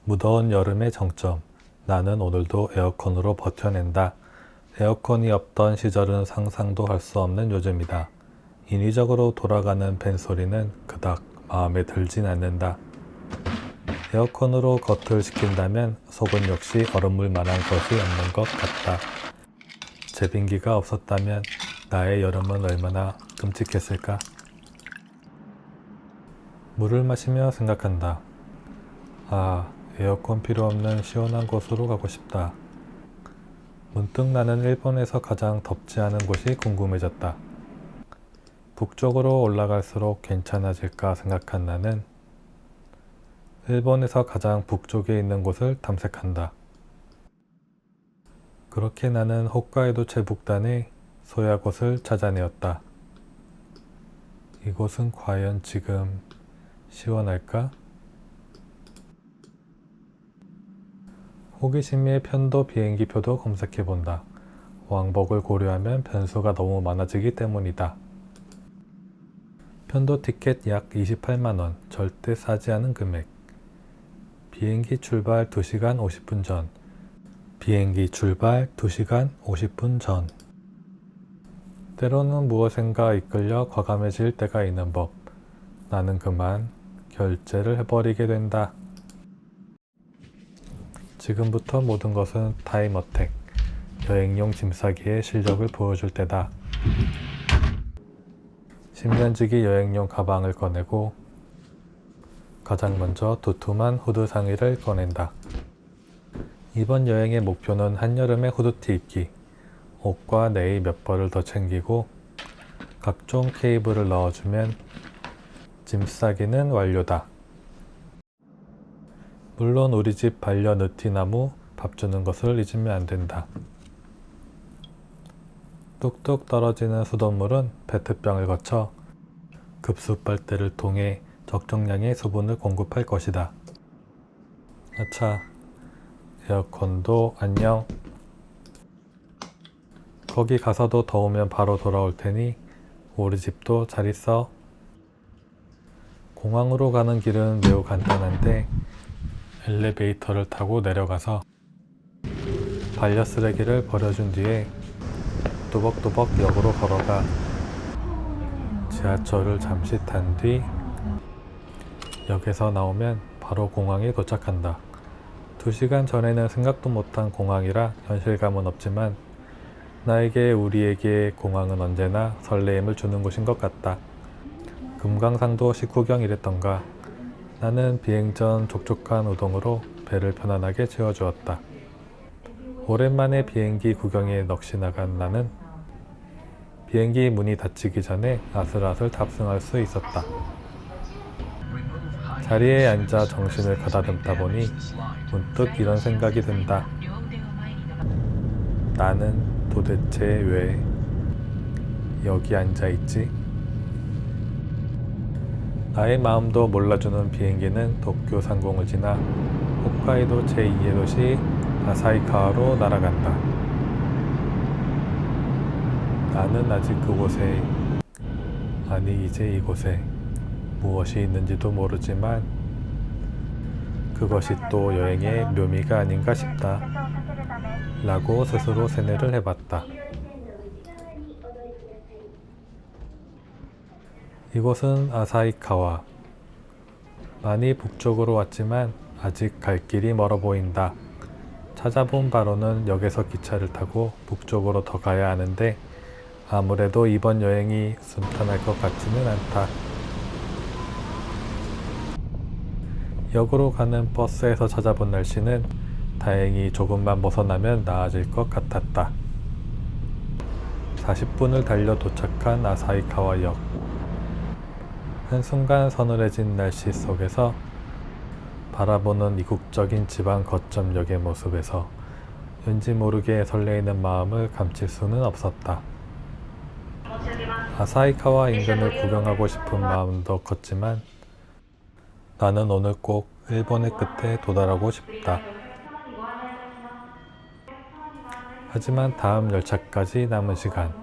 무더운 여름의 정점. 나는 오늘도 에어컨으로 버텨낸다. 에어컨이 없던 시절은 상상도 할 수 없는 요즘이다. 인위적으로 돌아가는 팬 소리는 그닥 마음에 들진 않는다. 에어컨으로 겉을 식힌다면 속은 역시 얼음물만한 것이 없는 것 같다. 제빙기가 없었다면 나의 여름은 얼마나 끔찍했을까? 물을 마시며 생각한다. 아, 에어컨 필요 없는 시원한 곳으로 가고 싶다. 문득 나는 일본에서 가장 덥지 않은 곳이 궁금해졌다. 북쪽으로 올라갈수록 괜찮아질까 생각한 나는 일본에서 가장 북쪽에 있는 곳을 탐색한다. 그렇게 나는 홋카이도 최북단의 소야곳을 찾아내었다. 이곳은 과연 지금 시원할까? 호기심에 편도 비행기표도 검색해본다. 왕복을 고려하면 변수가 너무 많아지기 때문이다. 편도 티켓 약 28만원, 절대 싸지 않은 금액. 비행기 출발 2시간 50분 전. 비행기 출발 2시간 50분 전. 때로는 무엇인가 이끌려 과감해질 때가 있는 법. 나는 그만 결제를 해버리게 된다. 지금부터 모든 것은 타임어택. 여행용 짐 싸기의 실력을 보여줄 때다. 10년지기 여행용 가방을 꺼내고 가장 먼저 두툼한 후드 상의를 꺼낸다. 이번 여행의 목표는 한여름에 후드티 입기. 옷과 네일 몇 벌을 더 챙기고 각종 케이블을 넣어주면 짐 싸기는 완료다. 물론 우리 집 반려 느티나무 밥 주는 것을 잊으면 안 된다. 뚝뚝 떨어지는 수돗물은 페트병을 거쳐 급수 빨대를 통해 적정량의 수분을 공급할 것이다. 아차, 에어컨도 안녕. 거기 가서도 더우면 바로 돌아올 테니 우리 집도 잘 있어. 공항으로 가는 길은 매우 간단한데 엘리베이터를 타고 내려가서 반려 쓰레기를 버려준 뒤에 또벅또벅 역으로 걸어가 지하철을 잠시 탄 뒤 역에서 나오면 바로 공항에 도착한다. 2시간 전에는 생각도 못한 공항이라 현실감은 없지만 나에게 우리에게 공항은 언제나 설레임을 주는 곳인 것 같다. 금강산도 식후경 이랬던가. 나는 비행 전 촉촉한 우동으로 배를 편안하게 채워주었다. 오랜만에 비행기 구경에 넋이 나간 나는 비행기 문이 닫히기 전에 아슬아슬 탑승할 수 있었다. 자리에 앉아 정신을 가다듬다 보니 문득 이런 생각이 든다. 나는 도대체 왜 여기 앉아있지? 나의 마음도 몰라주는 비행기는 도쿄 상공을 지나 홋카이도 제2의 도시 아사히카와로 날아간다. 나는 아직 그곳에, 아니 이제 이곳에 무엇이 있는지도 모르지만 그것이 또 여행의 묘미가 아닌가 싶다. 라고 스스로 세뇌를 해봤다. 이곳은 아사히카와. 많이 북쪽으로 왔지만 아직 갈 길이 멀어 보인다. 찾아본 바로는 역에서 기차를 타고 북쪽으로 더 가야 하는데 아무래도 이번 여행이 순탄할 것 같지는 않다. 역으로 가는 버스에서 찾아본 날씨는 다행히 조금만 벗어나면 나아질 것 같았다. 40분을 달려 도착한 아사히카와 역. 한순간 서늘해진 날씨 속에서 바라보는 이국적인 지방 거점역의 모습에서 왠지 모르게 설레이는 마음을 감출 수는 없었다. 아사히카와 인근을 구경하고 싶은 마음도 컸지만 나는 오늘 꼭 일본의 끝에 도달하고 싶다. 하지만 다음 열차까지 남은 시간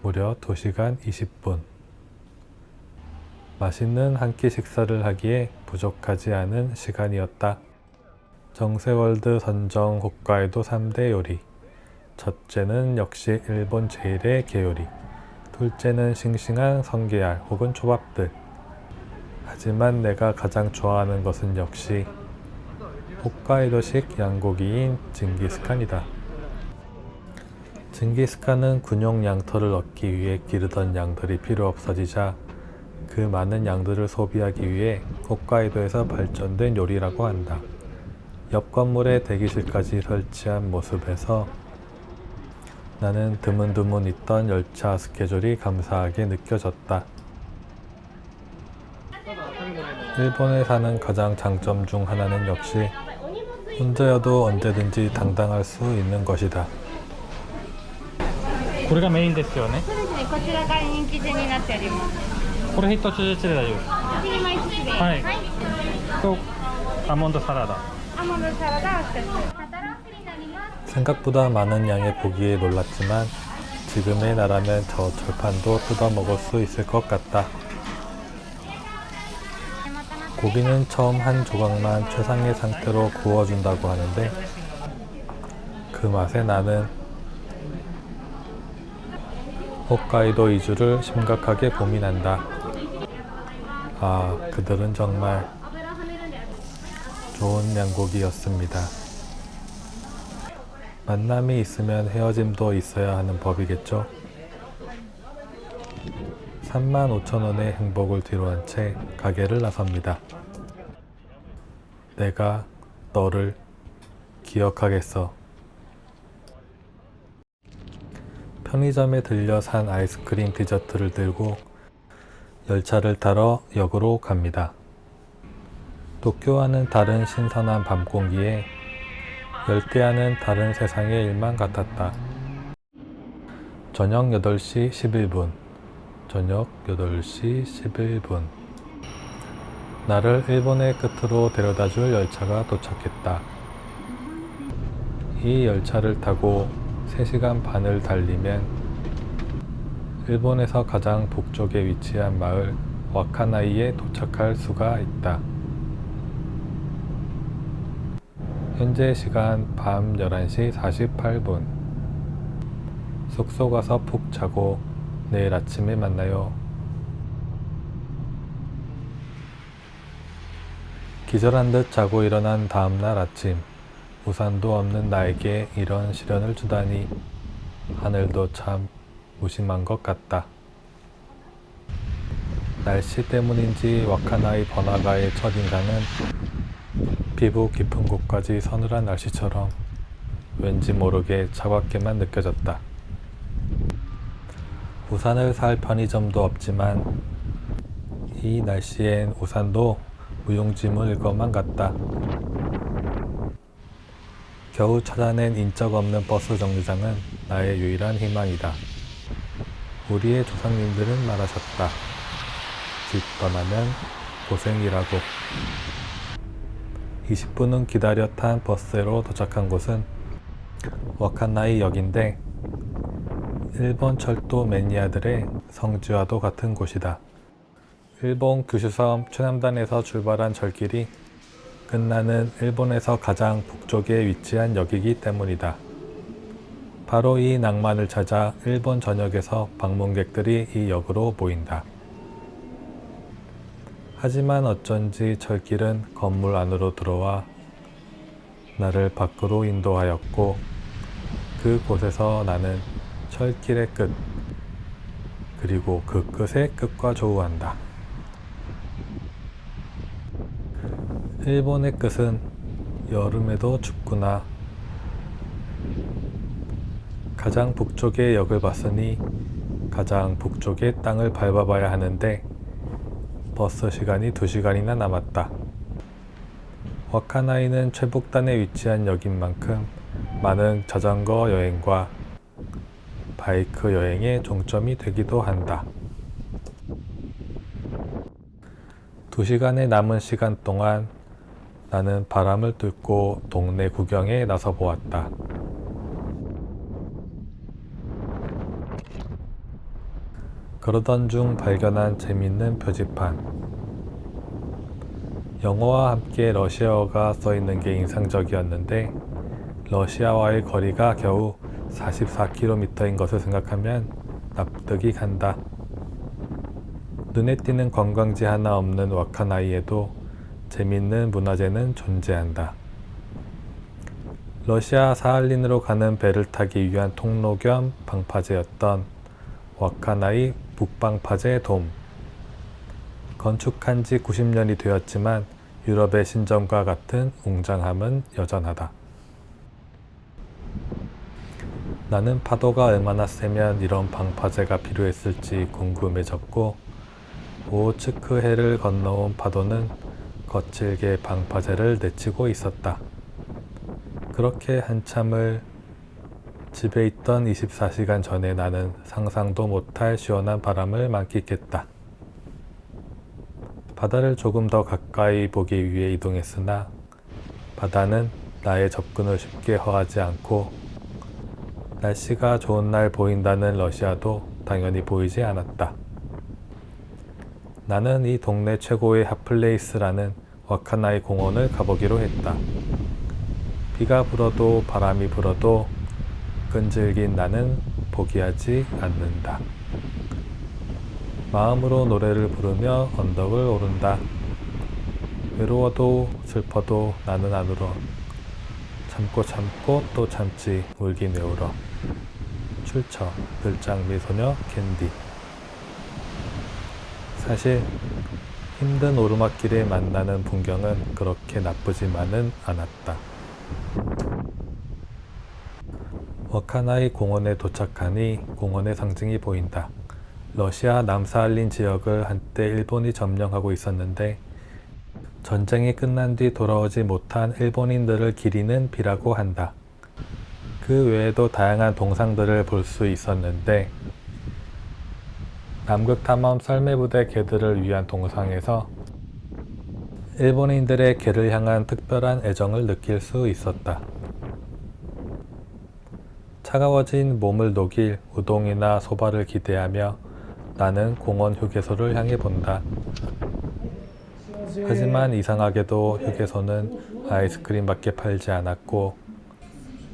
무려 2시간 20분. 맛있는 한 끼 식사를 하기에 부족하지 않은 시간이었다. 정세월드 선정 홋카이도 3대 요리. 첫째는 역시 일본 제일의 게요리. 둘째는 싱싱한 성게알 혹은 초밥들. 하지만 내가 가장 좋아하는 것은 역시 홋카이도식 양고기인 징기스칸이다. 징기스칸은 군용 양털을 얻기 위해 기르던 양들이 필요 없어지자 그 많은 양들을 소비하기 위해 홋카이도에서 발전된 요리라고 한다. 옆 건물에 대기실까지 설치한 모습에서 나는 드문드문 있던 열차 스케줄이 감사하게 느껴졌다. 일본에 사는 가장 장점 중 하나는 역시 혼자여도 언제든지 당당할 수 있는 것이다. これがメインですよね。そうですね、こちらが人気順になっております。これ一つずつで大丈夫です。一人前ずつで。はい。とアーモンドサラダ。アーモンドサラダを一つ。肩ロースになります。 생각보다 많은 양의 고기에 놀랐지만 지금의 나라면 저 철판도 뜯어 먹을 수 있을 것 같다. 고기는 처음 한 조각만 최상의 상태로 구워준다고 하는데 그 맛에 나는 홋카이도 이주를 심각하게 고민한다. 아, 그들은 정말 좋은 양고기였습니다. 만남이 있으면 헤어짐도 있어야 하는 법이겠죠? 35,000원의 행복을 뒤로한 채 가게를 나섭니다. 내가 너를 기억하겠어. 편의점에 들려 산 아이스크림 디저트를 들고 열차를 타러 역으로 갑니다. 도쿄와는 다른 신선한 밤 공기에 열대야는 다른 세상의 일만 같았다. 저녁 8시 11분. 저녁 8시 11분. 나를 일본의 끝으로 데려다줄 열차가 도착했다. 이 열차를 타고 3시간 반을 달리면 일본에서 가장 북쪽에 위치한 마을 와카나이에 도착할 수가 있다. 현재 시간 밤 11시 48분. 숙소 가서 푹 자고 내일 아침에 만나요. 기절한 듯 자고 일어난 다음날 아침. 우산도 없는 나에게 이런 시련을 주다니 하늘도 참 무심한 것 같다. 날씨 때문인지 와카나이 번화가의 첫인상은 피부 깊은 곳까지 서늘한 날씨처럼 왠지 모르게 차갑게만 느껴졌다. 우산을 살 편의점도 없지만 이 날씨엔 우산도 무용지물일 것만 같다. 겨우 찾아낸 인적 없는 버스 정류장은 나의 유일한 희망이다. 우리의 조상님들은 말하셨다. 집 떠나면 고생이라고. 20분은 기다려 탄 버스로 도착한 곳은 와카나이 역인데 일본 철도 매니아들의 성지와도 같은 곳이다. 일본 규슈섬 최남단에서 출발한 철길이 끝나는 일본에서 가장 북쪽에 위치한 역이기 때문이다. 바로 이 낭만을 찾아 일본 전역에서 방문객들이 이 역으로 모인다. 하지만 어쩐지 철길은 건물 안으로 들어와 나를 밖으로 인도하였고 그곳에서 나는 철길의 끝, 그리고 그 끝의 끝과 조우한다. 일본의 끝은 여름에도 춥구나. 가장 북쪽의 역을 봤으니 가장 북쪽의 땅을 밟아봐야 하는데 버스 시간이 2시간이나 남았다. 와카나이는 최북단에 위치한 역인 만큼 많은 자전거 여행과 바이크 여행의 종점이 되기도 한다. 2시간의 남은 시간 동안 나는 바람을 뚫고 동네 구경에 나서 보았다. 그러던 중 발견한 재밌는 표지판. 영어와 함께 러시아어가 써있는 게 인상적이었는데 러시아와의 거리가 겨우 44km인 것을 생각하면 납득이 간다. 눈에 띄는 관광지 하나 없는 와카나이에도 재밌는 문화재는 존재한다. 러시아 사할린으로 가는 배를 타기 위한 통로 겸 방파제였던 와카나이 북방파제 돔. 건축한 지 90년이 되었지만 유럽의 신전과 같은 웅장함은 여전하다. 나는 파도가 얼마나 세면 이런 방파제가 필요했을지 궁금해졌고 오호츠크해를 건너온 파도는 거칠게 방파제를 내치고 있었다. 그렇게 한참을 집에 있던 24시간 전에 나는 상상도 못할 시원한 바람을 만끽했다. 바다를 조금 더 가까이 보기 위해 이동했으나 바다는 나의 접근을 쉽게 허하지 않고 날씨가 좋은 날 보인다는 러시아도 당연히 보이지 않았다. 나는 이 동네 최고의 핫플레이스라는 와카나이 공원을 가보기로 했다. 비가 불어도 바람이 불어도 끈질긴 나는 포기하지 않는다. 마음으로 노래를 부르며 언덕을 오른다. 외로워도 슬퍼도 나는 안 울어. 참고 또 참지 울긴 왜 울어. 출처 들장미 소녀 캔디. 사실 힘든 오르막길에 만나는 풍경은 그렇게 나쁘지만은 않았다. 와카나이 공원에 도착하니 공원의 상징이 보인다. 러시아 남사할린 지역을 한때 일본이 점령하고 있었는데 전쟁이 끝난 뒤 돌아오지 못한 일본인들을 기리는 비라고 한다. 그 외에도 다양한 동상들을 볼 수 있었는데 남극탐험 썰매부대 개들을 위한 동상에서 일본인들의 개를 향한 특별한 애정을 느낄 수 있었다. 차가워진 몸을 녹일 우동이나 소바를 기대하며 나는 공원 휴게소를 향해 본다. 하지만 이상하게도 휴게소는 아이스크림밖에 팔지 않았고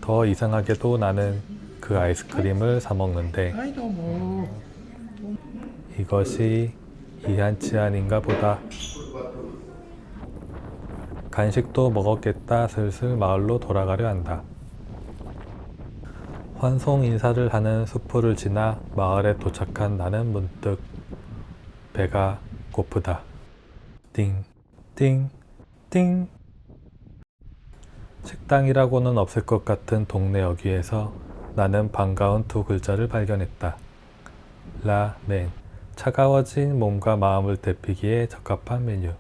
더 이상하게도 나는 그 아이스크림을 사 먹는데 이것이 이한치 아닌가 보다. 간식도 먹었겠다 슬슬 마을로 돌아가려 한다. 환송 인사를 하는 수풀을 지나 마을에 도착한 나는 문득 배가 고프다. 띵, 띵, 띵. 식당이라고는 없을 것 같은 동네 여기에서 나는 반가운 두 글자를 발견했다. 라멘. 차가워진 몸과 마음을 데피기에 적합한 메뉴.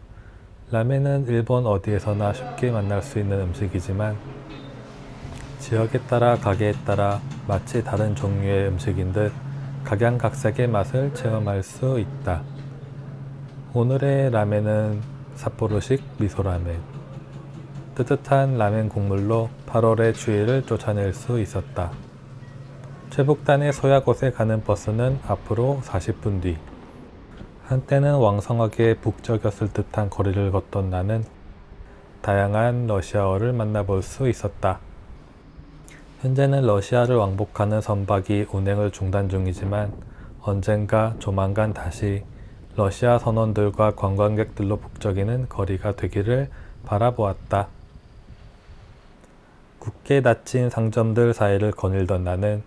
라멘은 일본 어디에서나 쉽게 만날 수 있는 음식이지만 지역에 따라 가게에 따라 마치 다른 종류의 음식인 듯 각양각색의 맛을 체험할 수 있다. 오늘의 라멘은 삿포로식 미소라멘. 뜨뜻한 라멘 국물로 8월의 추위를 쫓아낼 수 있었다. 최북단의 소야곳에 가는 버스는 앞으로 40분 뒤. 한때는 왕성하게 북적였을 듯한 거리를 걷던 나는 다양한 러시아어를 만나볼 수 있었다. 현재는 러시아를 왕복하는 선박이 운행을 중단 중이지만 언젠가 조만간 다시 러시아 선원들과 관광객들로 북적이는 거리가 되기를 바라보았다. 굳게 닫힌 상점들 사이를 거닐던 나는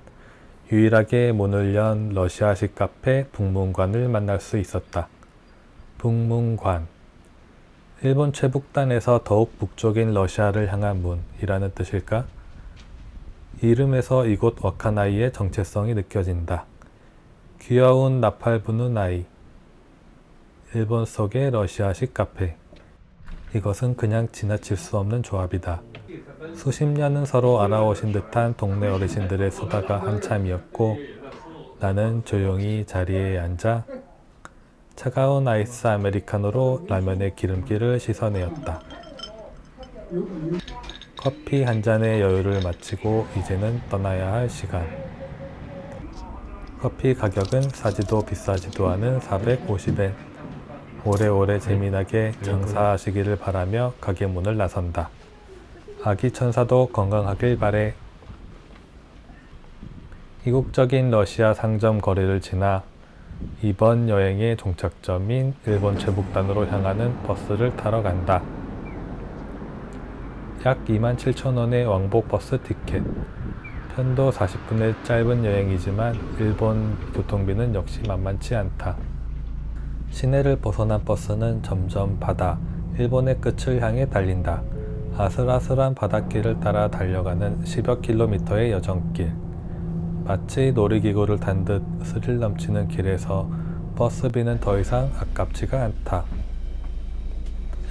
유일하게 문을 연 러시아식 카페 북문관을 만날 수 있었다. 북문관. 일본 최북단에서 더욱 북쪽인 러시아를 향한 문이라는 뜻일까? 이름에서 이곳 와카나이의 정체성이 느껴진다. 귀여운 나팔 부는 아이. 일본 속의 러시아식 카페. 이것은 그냥 지나칠 수 없는 조합이다. 수십 년은 서로 알아오신 듯한 동네 어르신들의 수다가 한참이었고 나는 조용히 자리에 앉아 차가운 아이스 아메리카노로 라면의 기름기를 씻어내었다. 커피 한 잔의 여유를 마치고 이제는 떠나야 할 시간. 커피 가격은 싸지도 비싸지도 않은 450엔. 오래오래 재미나게 장사하시기를 바라며 가게 문을 나선다. 아기 천사도 건강하길 바래. 이국적인 러시아 상점 거리를 지나 이번 여행의 종착점인 일본 최북단으로 향하는 버스를 타러 간다. 약 27,000원의 왕복 버스 티켓. 편도 40분의 짧은 여행이지만 일본 교통비는 역시 만만치 않다. 시내를 벗어난 버스는 점점 바다, 일본의 끝을 향해 달린다. 아슬아슬한 바닷길을 따라 달려가는 10여 킬로미터의 여정길. 마치 놀이기구를 탄 듯 스릴 넘치는 길에서 버스비는 더 이상 아깝지가 않다.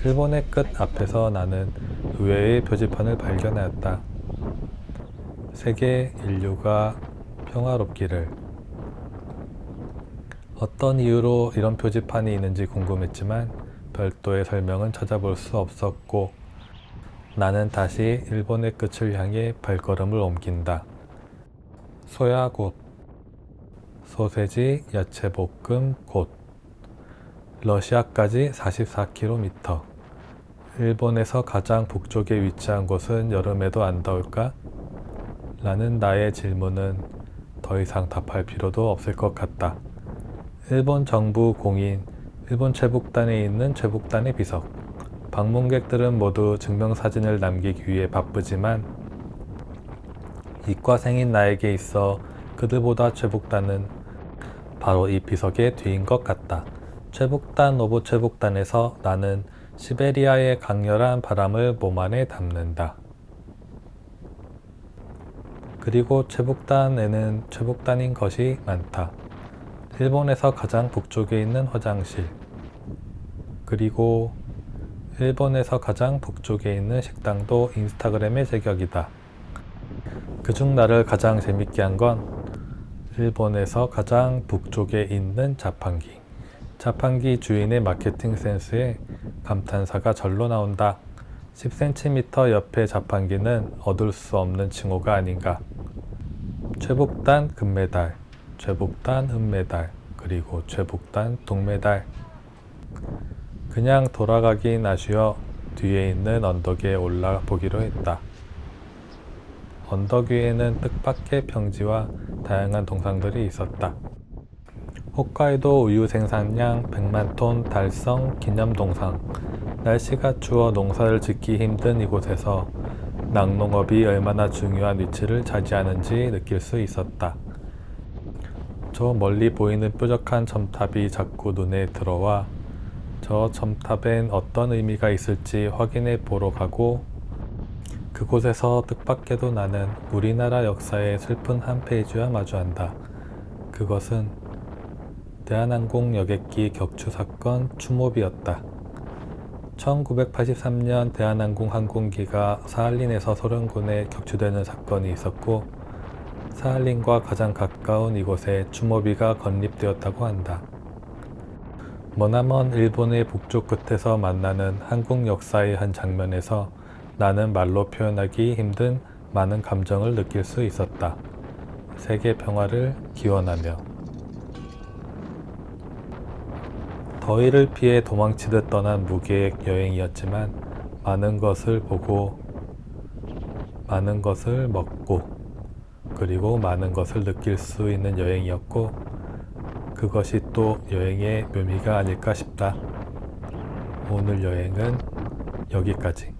일본의 끝 앞에서 나는 의외의 표지판을 발견하였다. 세계 인류가 평화롭기를. 어떤 이유로 이런 표지판이 있는지 궁금했지만 별도의 설명은 찾아볼 수 없었고 나는 다시 일본의 끝을 향해 발걸음을 옮긴다. 소야곶, 소세지, 야채볶음, 곶. 러시아까지 44km. 일본에서 가장 북쪽에 위치한 곳은 여름에도 안 더울까? 라는 나의 질문은 더 이상 답할 필요도 없을 것 같다. 일본 정부 공인, 일본 최북단에 있는 최북단의 비석. 방문객들은 모두 증명사진을 남기기 위해 바쁘지만 이과생인 나에게 있어 그들보다 최북단은 바로 이 비석의 뒤인 것 같다. 최북단 오브 최북단에서 나는 시베리아의 강렬한 바람을 몸 안에 담는다. 그리고 최북단에는 최북단인 것이 많다. 일본에서 가장 북쪽에 있는 화장실, 그리고 일본에서 가장 북쪽에 있는 식당도 인스타그램의 제격이다. 그중 나를 가장 재밌게 한 건 일본에서 가장 북쪽에 있는 자판기. 자판기 주인의 마케팅 센스에 감탄사가 절로 나온다. 10cm 옆의 자판기는 얻을 수 없는 칭호가 아닌가. 최북단 금메달, 최북단 은메달, 그리고 최북단 동메달. 그냥 돌아가긴 아쉬워 뒤에 있는 언덕에 올라보기로 했다. 언덕 위에는 뜻밖의 평지와 다양한 동상들이 있었다. 홋카이도 우유 생산량 100만 톤 달성 기념동상. 날씨가 추워 농사를 짓기 힘든 이곳에서 낙농업이 얼마나 중요한 위치를 차지하는지 느낄 수 있었다. 저 멀리 보이는 뾰족한 첨탑이 자꾸 눈에 들어와 저 첨탑엔 어떤 의미가 있을지 확인해 보러 가고 그곳에서 뜻밖에도 나는 우리나라 역사의 슬픈 한 페이지와 마주한다. 그것은 대한항공 여객기 격추 사건 추모비였다. 1983년 대한항공 항공기가 사할린에서 소련군에 격추되는 사건이 있었고 사할린과 가장 가까운 이곳에 추모비가 건립되었다고 한다. 머나먼 일본의 북쪽 끝에서 만나는 한국 역사의 한 장면에서 나는 말로 표현하기 힘든 많은 감정을 느낄 수 있었다. 세계 평화를 기원하며. 더위를 피해 도망치듯 떠난 무계획 여행이었지만 많은 것을 보고 많은 것을 먹고 그리고 많은 것을 느낄 수 있는 여행이었고 그것이 또 여행의 묘미가 아닐까 싶다. 오늘 여행은 여기까지.